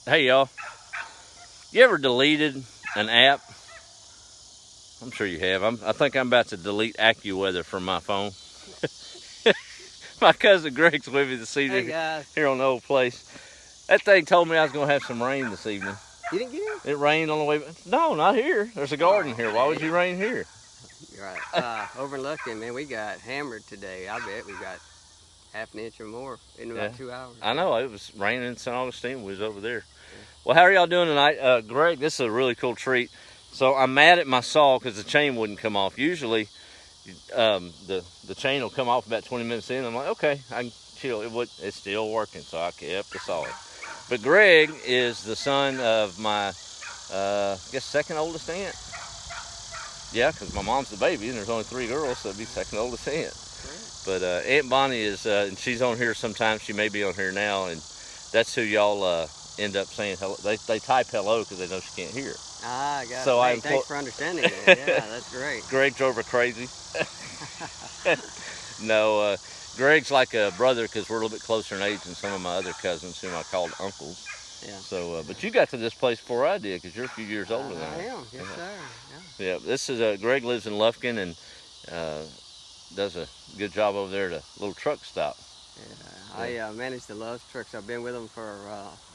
Hey y'all, you ever deleted an app? I'm sure you have. I think I'm about to delete AccuWeather from my phone. My cousin Greg's with me this evening. Hey guys. Here on the old place. That thing told me I was going to have some rain this evening. You didn't get it? It rained on the way. No, not here. There's a garden here. Why would you rain here? You're right. Overlooking, man, we got hammered today. I bet we got half an inch or more in about 2 hours. I know. It was raining in St. Augustine. We was over there. Well, how are y'all doing tonight? Greg, this is a really cool treat. So I'm mad at my saw because the chain wouldn't come off. Usually, the chain will come off about 20 minutes in. I'm like, okay, I can chill. It's still working, so I kept the saw. But Greg is the son of my, I guess, second oldest aunt. Yeah, because my mom's the baby, and there's only 3 girls, so it'd be second oldest aunt. But Aunt Bonnie is, and she's on here sometimes. She may be on here now, and that's who y'all end up saying hello. They type hello because they know she can't hear. Ah, got so it. Hey, thanks for understanding that. Yeah, that's great. Greg drove her crazy. No, Greg's like a brother because we're a little bit closer in age than some of my other cousins, whom I called uncles. Yeah. So, but you got to this place before I did because you're a few years older than I am. Yes, yeah. sir. Yeah. This is Greg lives in Lufkin and does a good job over there at a little truck stop. Yeah, I manage the Love's trucks. I've been with them for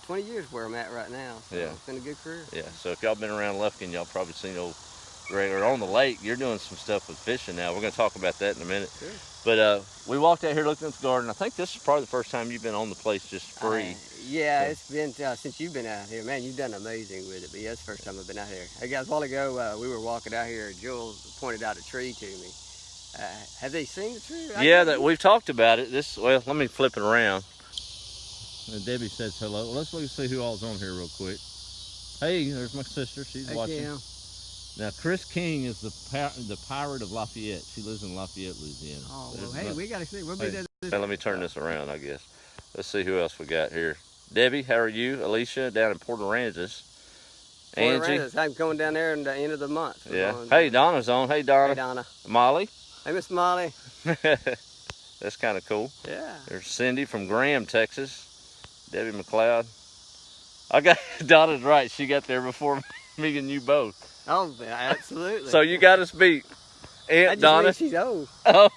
20 years where I'm at right now. So yeah. It's been a good career. Yeah, so if y'all been around Lufkin, y'all probably seen old Greg, or on the lake. You're doing some stuff with fishing now. We're going to talk about that in a minute. Sure. But we walked out here looking at the garden. I think this is probably the first time you've been on the place just free. Yeah, it's been since you've been out here. Man, you've done amazing with it. But yeah, it's the first time I've been out here. Hey guys, a while ago we were walking out here. Joel pointed out a tree to me. Have they seen the tree? Yeah, we've talked about it. Well, let me flip it around. Debbie says hello. Well, let's look and see who all's on here real quick. Hey, there's my sister. She's watching. Kim. Now, Chris King is the pirate of Lafayette. She lives in Lafayette, Louisiana. Oh, well, hey, we got to see. We'll be there. Let me turn this around, I guess. Let's see who else we got here. Debbie, how are you? Alicia, down in Port Aransas. Angie. I'm going down there at the end of the month. Yeah. Hey, Donna's on. Hey, Donna. Hey, Donna. Molly. Hey, Miss Molly. That's kind of cool. Yeah. There's Cindy from Graham, Texas. Debbie McLeod. Donna's right. She got there before me and you both. Oh, absolutely. So you got us beat. Aunt Donna. She's old. Oh,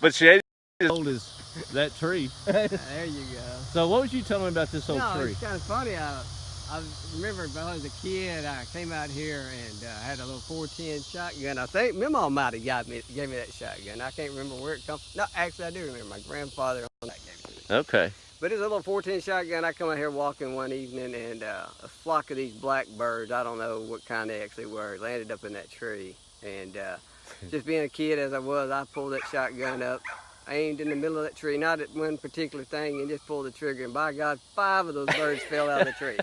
but she ain't as old as that tree. There you go. So what was you telling me about this old tree? It's kind of funny. I remember when I was a kid, I came out here and had a little 410 shotgun. I think Mima might have gave me that shotgun. I can't remember where it comes from. No, actually, I do remember. My grandfather on that gave it to me. Okay. But it's a little 410 shotgun. I come out here walking one evening, and a flock of these blackbirds, I don't know what kind they actually were, landed up in that tree. And just being a kid as I was, I pulled that shotgun up, aimed in the middle of that tree, not at one particular thing, and just pulled the trigger. And by God, 5 of those birds fell out of the tree.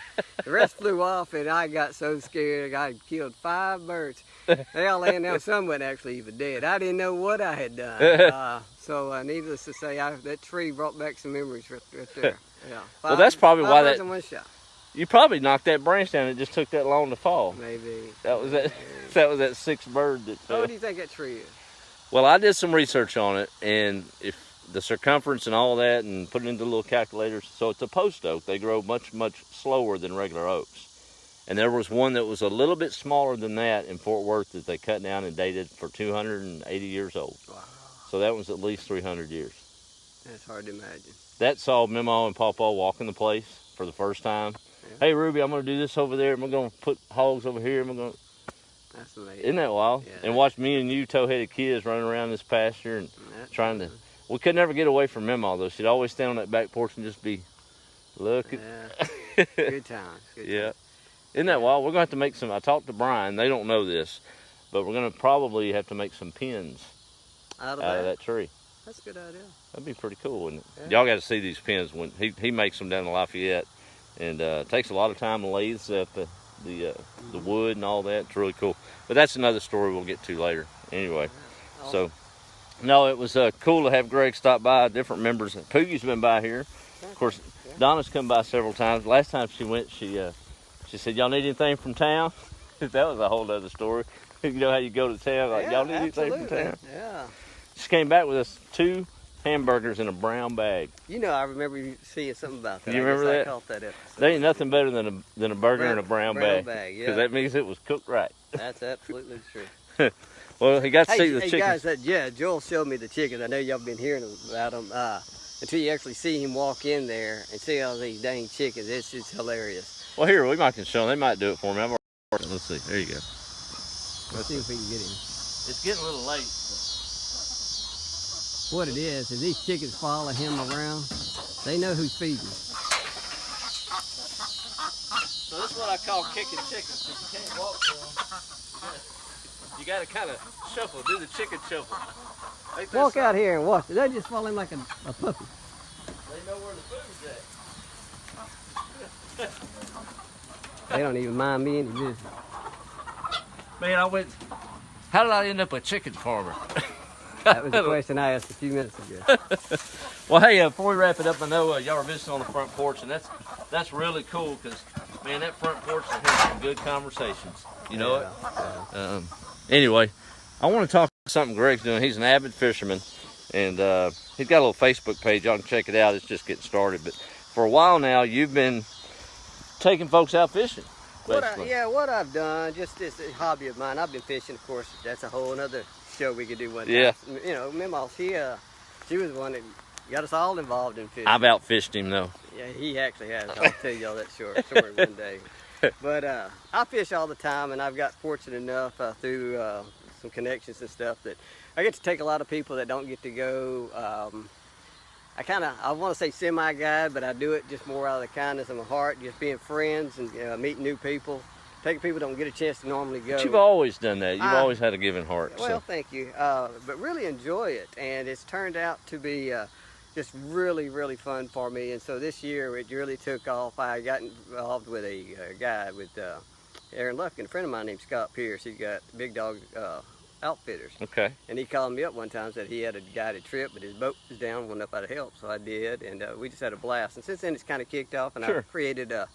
The rest flew off, and I got so scared. I killed 5 birds. They all laying down. Some wasn't actually even dead. I didn't know what I had done. So needless to say, that tree brought back some memories right there. Yeah. Well, that's probably why that. In one shot. You probably knocked that branch down. It just took that long to fall. Maybe. That was that. That was that 6th bird that fell. What do you think that tree is? Well, I did some research on it, and if the circumference and all that, and put it into little calculators. So it's a post oak. They grow much slower than regular oaks. And there was one that was a little bit smaller than that in Fort Worth that they cut down and dated for 280 years old. Wow. So that was at least 300 years. That's hard to imagine. That saw Mimo and Pawpaw walking the place for the first time. Yeah. Hey, Ruby, I'm going to do this over there. I'm going to put hogs over here. That's amazing. Isn't that wild? Yeah, and watch me and you tow-headed kids running around this pasture and trying to... We could never get away from Mimo, though. She'd always stand on that back porch and just be looking. Yeah. Good times. Yeah. Isn't that wild? We're going to have to make some... I talked to Brian. They don't know this, but we're going to probably have to make some pins out of that tree. That's a good idea. That'd be pretty cool, wouldn't it? Yeah. Y'all got to see these pins when he makes them down in Lafayette, and it takes a lot of time to lathe up the wood and all that. It's really cool. But that's another story we'll get to later. Anyway, so no, it was cool to have Greg stop by. Different members. Poogie's been by here. Of course, Donna's come by several times. Last time she went, she said, "Y'all need anything from town?" That was a whole other story. You know how you go to town, like, y'all need anything from town? Yeah. She came back with us 2 hamburgers in a brown bag. You know, I remember you seeing something about that. You remember that? I caught that episode. There ain't nothing better than a burger in a brown bag. Because yeah. That means it was cooked right. That's absolutely true. Well, he got to see the chickens. Guys, Joel showed me the chickens. I know y'all been hearing about them. Until you actually see him walk in there and see all these dang chickens, it's just hilarious. Well, here, we might can show them. They might do it for me. Let's see. There you go. Let's see if we can get him. It's getting a little late. What it is these chickens follow him around. They know who's feeding. So this is what I call kicking chickens, because you can't walk to them. You got to kind of shuffle, do the chicken shuffle. Walk out here and watch it. They just follow him like a puppy. They know where the food's at. They don't even mind me any business. Man, how did I end up a chicken farmer? That was the question I asked a few minutes ago. Well, hey, before we wrap it up, I know y'all are visiting on the front porch, and that's really cool because, man, that front porch has some good conversations. You know it? Yeah. Anyway, I want to talk about something Greg's doing. He's an avid fisherman, and he's got a little Facebook page. Y'all can check it out. It's just getting started. But for a while now, you've been taking folks out fishing. What I've done, just this hobby of mine. I've been fishing, of course. That's a whole other show we could do one time. Yeah. You know, Mima, she was the one that got us all involved in fishing. I've outfished him, though. Yeah, he actually has. I'll tell y'all that story one day. But I fish all the time, and I've got fortunate enough through some connections and stuff that I get to take a lot of people that don't get to go. I want to say semi-guide, but I do it just more out of the kindness of my heart, just being friends and meeting new people. Taking people don't get a chance to normally go. But you've always done that. You've always had a giving heart. Well, thank you. But really enjoy it, and it's turned out to be just really, really fun for me. And so this year it really took off. I got involved with a guy with Aaron Lufkin, a friend of mine named Scott Pierce. He's got Big Dog Outfitters. Okay. And he called me up one time and said he had a guided trip, but his boat was down, wasn't up out of help. So I did, and we just had a blast. And since then it's kind of kicked off, and I've created a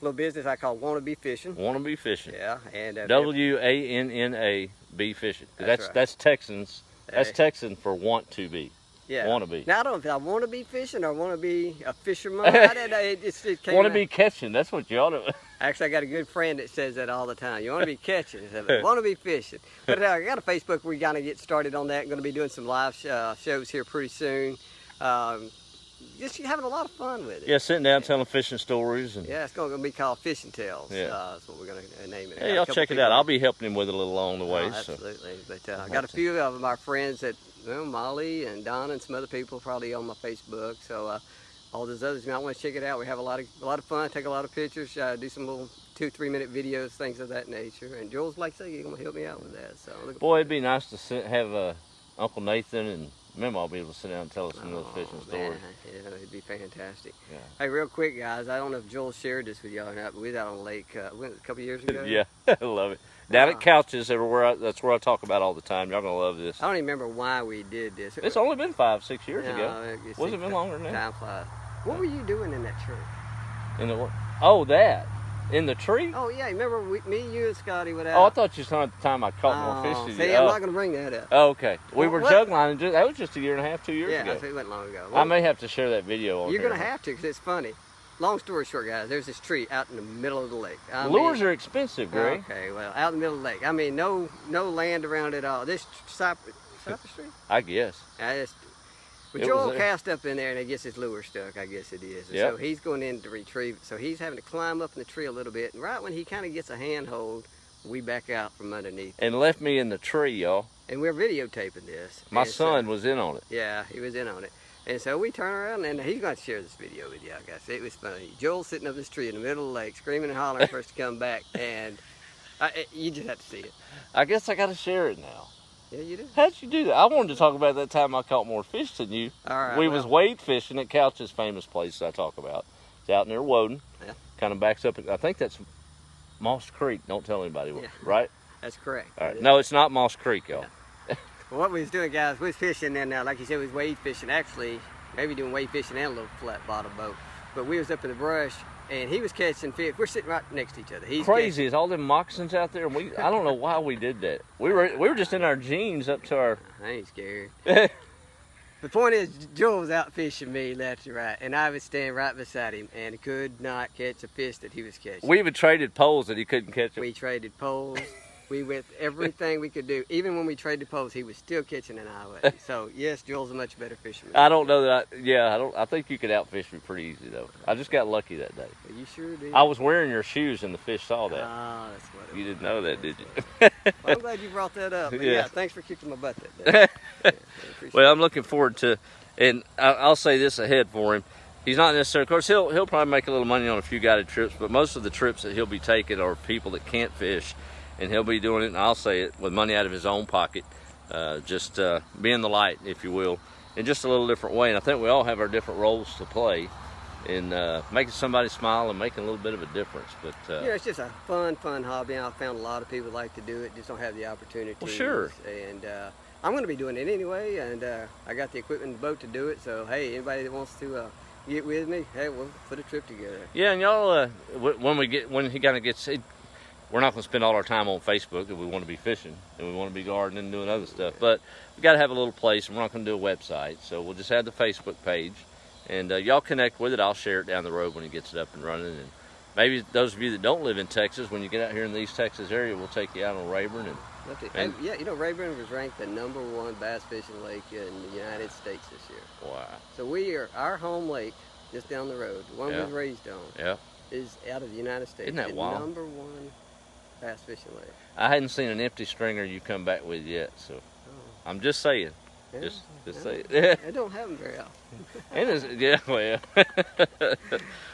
little business I call Wanna Be Fishin. Wanna Be Fishin. Yeah, and WANNA Be Fishin. That's Texans. That's Texan for want to be. Yeah. Wanna be. Now I don't know if I want to be fishing or want to be a fisherman. I don't know. It came want to out. be catching. That's what you ought to. Actually, I got a good friend that says that all the time. You want to be catching. I want to be fishing. But I got a Facebook. We're going to get started on that. Going to be doing some live shows here pretty soon. Just having a lot of fun with it. Yeah, sitting down telling fishing stories. And yeah, it's going to be called Fishing Tales. Yeah. That's what we're going to name it. Hey, y'all check it out. I'll be helping him with it a little along the way. Absolutely. So. But I got a few of our friends that, Molly and Donna and some other people probably on my Facebook. So all those others, you might want to check it out. We have a lot of fun, take a lot of pictures, do some little 2-3 minute videos, things of that nature. And Joel's like I say, he's going to help me out with that. So boy, it'd be nice to have Uncle Nathan and Mim all be able to sit down and tell us some of those fishing stories. Yeah, it'd be fantastic. Yeah. Hey, real quick, guys, I don't know if Joel shared this with y'all or not, but we was out on the lake a couple years ago. Yeah, I love it. Down at Couches, everywhere. That's where I talk about all the time. Y'all gonna love this. I don't even remember why we did this. It's only been 5-6 years ago. Was it been longer than that? Time flies. What were you doing in that tree? In the what? Oh, that. In the tree? Oh, yeah. Remember me, you, and Scotty went out? Oh, I thought you saw at the time I caught more fish. See, I'm not going to bring that up. Oh, okay. We were jug lining. That was just 1.5 years, 2 years ago. Yeah, it went long ago. Well, I may have to share that video on You're going to have to because it's funny. Long story short, guys, there's this tree out in the middle of the lake. Lures are expensive, Greg. Okay, well, out in the middle of the lake. I mean, no land around it at all. This Cypress tree? I guess. But Joel cast up in there and he gets his lure stuck, I guess it is. Yep. So he's going in to retrieve it. So he's having to climb up in the tree a little bit. And right when he kind of gets a handhold, we back out from underneath. And left me in the tree, y'all. And we're videotaping this. My son was in on it. Yeah, he was in on it. And so we turn around, and he's going to share this video with y'all guys. It was funny. Joel's sitting up this tree in the middle of the lake, screaming and hollering for us to come back. And you just have to see it. I guess I got to share it now. Yeah, you do. How'd you do that? I wanted to talk about that time I caught more fish than you. All right. We was wade fishing at Couch's famous place I talk about. It's out near Woden. Yeah. Kind of backs up. I think that's Moss Creek. Don't tell anybody, right? That's correct. All right. No, it's not Moss Creek, y'all. Yeah. Well, what we was doing, guys, we was fishing, and like you said, we was wade fishing. Actually, maybe doing wade fishing and a little flat bottom boat. But we was up in the brush, and he was catching fish. We're sitting right next to each other. He's crazy. Is all them moccasins out there? And I don't know why we did that. We were just in our jeans up to our. I ain't scared. The point is, Joel was out fishing me left and right, and I was standing right beside him, and could not catch a fish that he was catching. We even traded poles that he couldn't catch them. We traded poles. We went everything we could do. Even when we traded poles, he was still catching an eye. So yes, Joel's a much better fisherman. I don't know that. I think you could outfish me pretty easy though. I just got lucky that day. You sure did. I was wearing your shoes, and the fish saw that. Ah, that's what it You was. didn't know that, did you? Well, I'm glad you brought that up. But Yeah. thanks for kicking my butt that day. Appreciate Well, I'm looking forward to, and I'll say this ahead for him. He's not necessarily, of course, he'll probably make a little money on a few guided trips, but most of the trips that he'll be taking are people that can't fish, and he'll be doing it, and I'll say it, with money out of his own pocket, just being the light, if you will, in just a little different way. And I think we all have our different roles to play in making somebody smile and making a little bit of a difference. But it's just a fun hobby. I found a lot of people like to do it, just don't have the opportunity. Well, sure. And I'm going to be doing it anyway, and I got the equipment and boat to do it. So hey, anybody that wants to get with me, hey, we'll put a trip together. yeah, and y'all, when he kind of gets, we're not going to spend all our time on Facebook if we want to be fishing and we want to be gardening and doing other stuff. But we got to have a little place, and we're not going to do a website. So we'll just have the Facebook page, and y'all connect with it. I'll share it down the road when he gets it up and running. And maybe those of you that don't live in Texas, when you get out here in the East Texas area, we'll take you out on Rayburn. And Yeah, Rayburn was ranked the #1 bass fishing lake in the United States this year. wow, So our home lake, just down the road, the one we was raised on, yeah. is out of the United States. Isn't that the wild? #1 bass fishing lake. I hadn't seen an empty stringer you come back with yet, so I'm just saying. Yeah, Just say it. It don't happen very often. And well.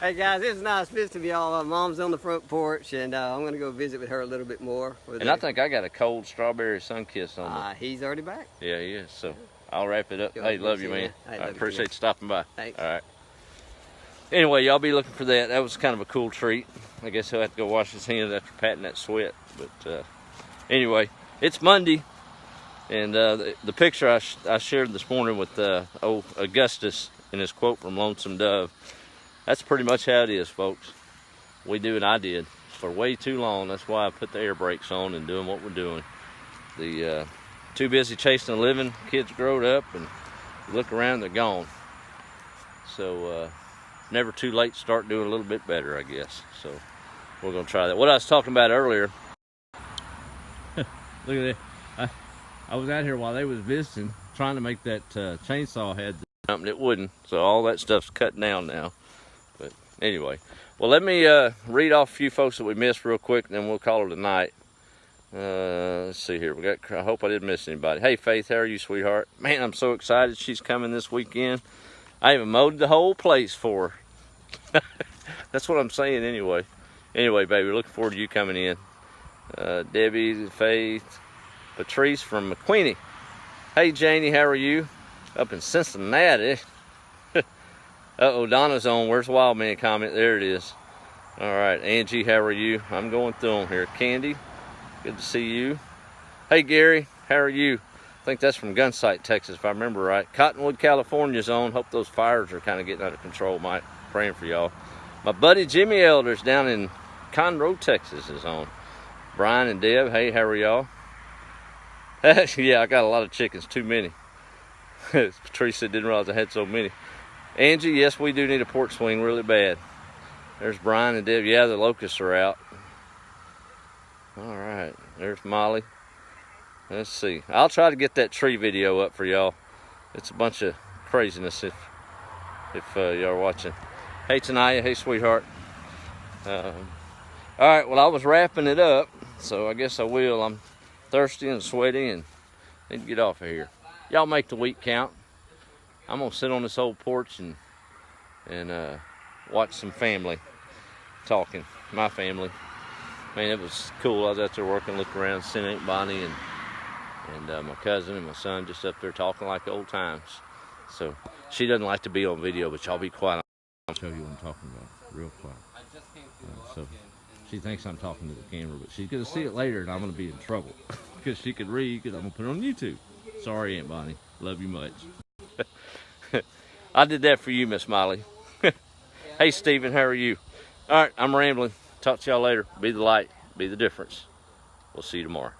Hey guys, it's nice visiting with y'all. Mom's on the front porch, and I'm gonna go visit with her a little bit more. And I think I got a cold strawberry sun-kiss on me. He's already back. Yeah, he is. So I'll wrap it up. Go Hey, ahead, love you, see man. ya. Hey, I love you, appreciate man. you stopping by. Thanks. All right. Anyway, y'all be looking for that. That was kind of a cool treat. I guess he'll have to go wash his hands after patting that sweat. But anyway, it's Monday. And the picture I shared this morning with old Augustus and his quote from Lonesome Dove, that's pretty much how it is, folks. We do, and I did, for way too long. That's why I put the air brakes on and doing what we're doing. Too busy chasing a living. Kids growed up, and you look around, they're gone. So never too late to start doing a little bit better, I guess. So we're going to try that. What I was talking about earlier. Look at that. I was out here while they was visiting, trying to make that chainsaw head something. It wouldn't, so all that stuff's cut down now. But anyway, well, let me read off a few folks that we missed real quick, and then we'll call it a night. Let's see here. I hope I didn't miss anybody. Hey, Faith, how are you, sweetheart? Man, I'm so excited she's coming this weekend. I even mowed the whole place for her. That's what I'm saying anyway. Anyway, baby, looking forward to you coming in. Debbie, Faith, Patrice from McQueenie. Hey, Janie, how are you? Up in Cincinnati. Uh-oh, Donna's on. Where's Wildman comment? There it is. All right, Angie, how are you? I'm going through them here. Candy, good to see you. Hey, Gary, how are you? I think that's from Gunsight, Texas, if I remember right. Cottonwood, California's on. Hope those fires are kind of getting out of control, Mike. Praying for y'all. My buddy Jimmy Elders down in Conroe, Texas is on. Brian and Deb, hey, how are y'all? Yeah, I got a lot of chickens, too many. Patrice said, didn't realize I had so many. Angie, yes, we do need a porch swing really bad. There's Brian and Deb. Yeah, the locusts are out. All right, there's Molly. Let's see. I'll try to get that tree video up for y'all. It's a bunch of craziness if y'all are watching. Hey, Tanaya. Hey, sweetheart. All right, well, I was wrapping it up, so I guess I will. I'm thirsty and sweaty and need to get off of here. Y'all make the week count. I'm gonna sit on this old porch and watch some family talking. My family. Man, it was cool. I was out there working, looking around, seeing Aunt Bonnie and my cousin and my son just up there talking like old times. So she doesn't like to be on video, but y'all be quiet. I'll show you what I'm talking about, real quiet. So she thinks I'm talking to the camera, but she's gonna see it later, and I'm gonna be in trouble because she could read. Because I'm gonna put it on YouTube. Sorry, Aunt Bonnie. Love you much. I did that for you, Miss Molly. Hey, Stephen, how are you? All right, I'm rambling. Talk to y'all later. Be the light. Be the difference. We'll see you tomorrow.